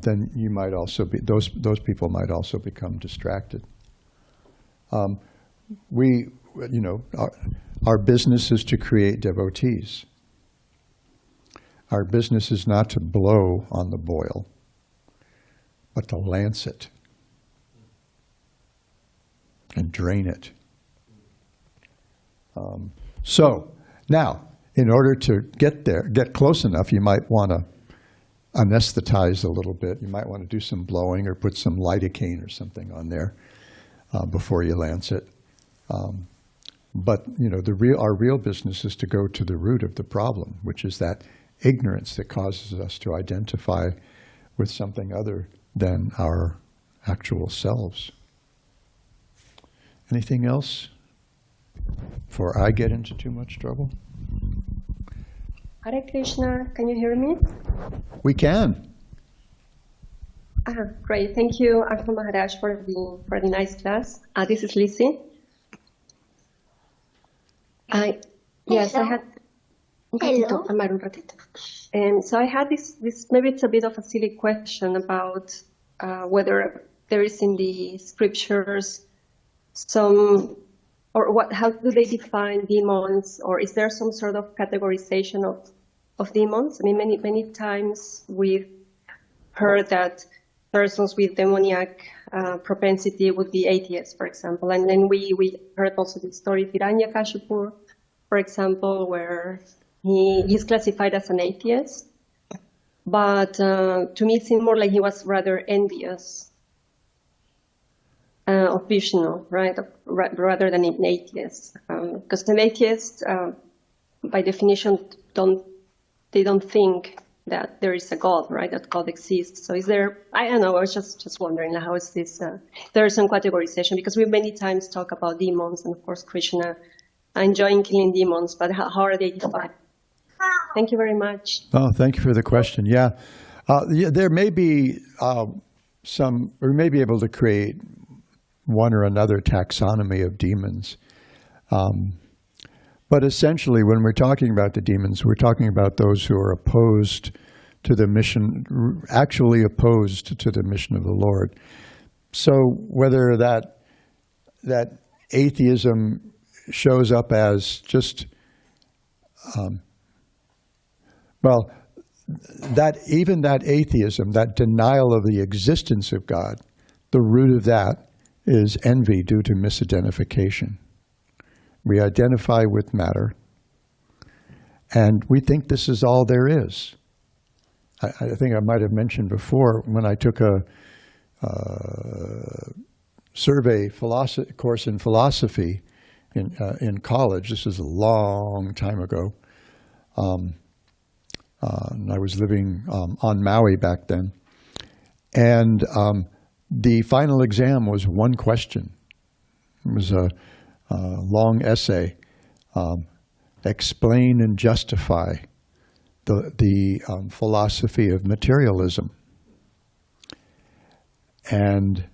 then you might also be those people might also become distracted. Our business is to create devotees. Our business is not to blow on the boil, but to lance it and drain it. So now, in order to get close enough, you might want to anesthetize a little bit. You might want to do some blowing or put some lidocaine or something on there before you lance it. But our real business is to go to the root of the problem, which is that ignorance that causes us to identify with something other than our actual selves. Anything else before I get into too much trouble? Hare Krishna, can you hear me? We can. Great. Thank you, Ashram Maharaj, for the nice class. This is Lizzie. Yes, I had. Un ratito, Amar, un ratito. So I had this, maybe it's a bit of a silly question about whether there is in the scriptures some, or what, how do they define demons, or is there some sort of categorization of demons? I mean, many times we've heard that persons with demoniac propensity would be atheists, for example. And then we heard also the story of Hiranyakashipu, for example, where he's classified as an atheist. But to me, it seemed more like he was rather envious of Vishnu, right? Rather than an atheist. Because an atheist, by definition, they don't think that there is a God, right? That God exists. So is there, I don't know, I was just wondering how is this, there is some categorization, because we many times talk about demons, and of course Kṛṣṇa enjoying killing demons, but how are they defined? Thank you very much. Oh, thank you for the question. Yeah, there may be we may be able to create one or another taxonomy of demons. But essentially, when we're talking about the demons, we're talking about those who are opposed to the mission, actually opposed to the mission of the Lord. So whether that atheism shows up as just, well, that even that atheism, that denial of the existence of God, the root of that is envy due to misidentification. We identify with matter, and we think this is all there is. I think I might have mentioned before, when I took a survey course in philosophy in college, this is a long time ago, and I was living on Maui back then, and the final exam was one question. It was a long essay, explain and justify the philosophy of materialism. And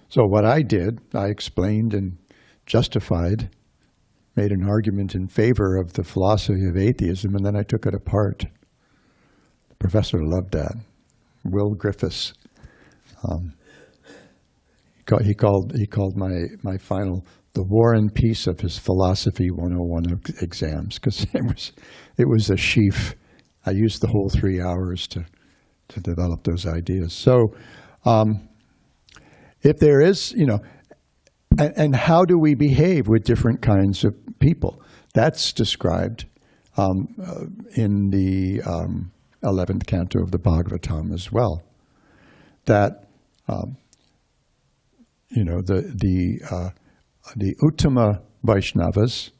so what I did, I explained and justified, made an argument in favor of the philosophy of atheism, and then I took it apart. The professor loved that. Will Griffiths. He called my final the War and Peace of his Philosophy 101 exams, because it was a sheaf. I used the whole 3 hours to develop those ideas. So if there is, and how do we behave with different kinds of people? That's described in the 11th canto of the Bhagavatam as well. That the Uttama Vaishnavas,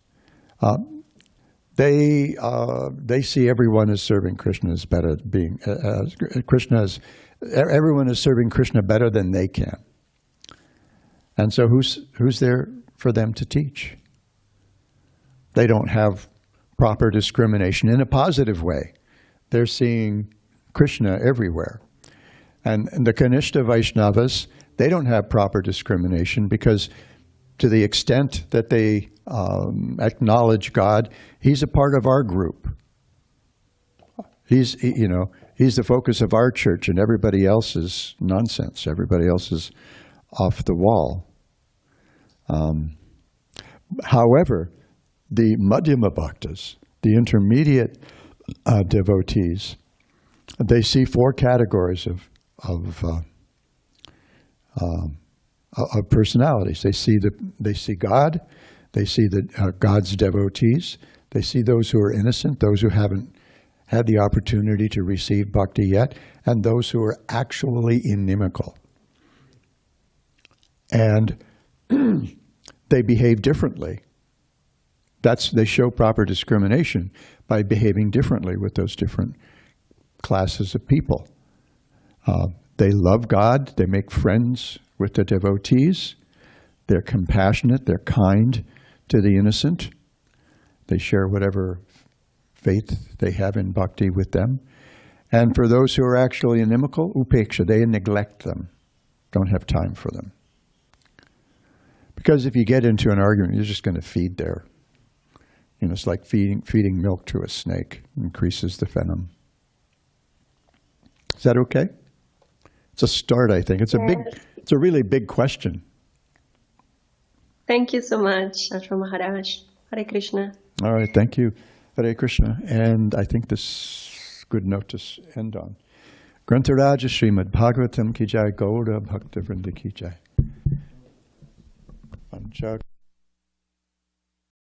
they see everyone as serving Kṛṣṇa as better, everyone is serving Kṛṣṇa better than they can. And so who's there for them to teach? They don't have proper discrimination in a positive way. They're seeing Kṛṣṇa everywhere. And the Kanishta Vaishnavas, they don't have proper discrimination, because to the extent that they acknowledge God, he's a part of our group. He's the focus of our church, and everybody else is nonsense. Everybody else is off the wall. However, the Madhyama Bhaktas, the intermediate devotees, they see four categories of personalities. They see God, they see God's devotees, they see those who are innocent, those who haven't had the opportunity to receive bhakti yet, and those who are actually inimical. And they behave differently. They show proper discrimination by behaving differently with those different classes of people. They love God, they make friends with the devotees, they're compassionate, they're kind to the innocent, they share whatever faith they have in bhakti with them. And for those who are actually inimical, upeksha, they neglect them, don't have time for them. Because if you get into an argument, you're just going to feed their You know, it's like feeding milk to a snake, increases the venom. Is that okay? It's a start, I think. It's a really big question. Thank you so much, Ashram Maharaj. Hare Krishna. All right, thank you. Hare Krishna. And I think this is a good note to end on. Grantaraja Srimad Bhagavatam ki jai, Gauda Bhakta Vrinda ki jai. Pancha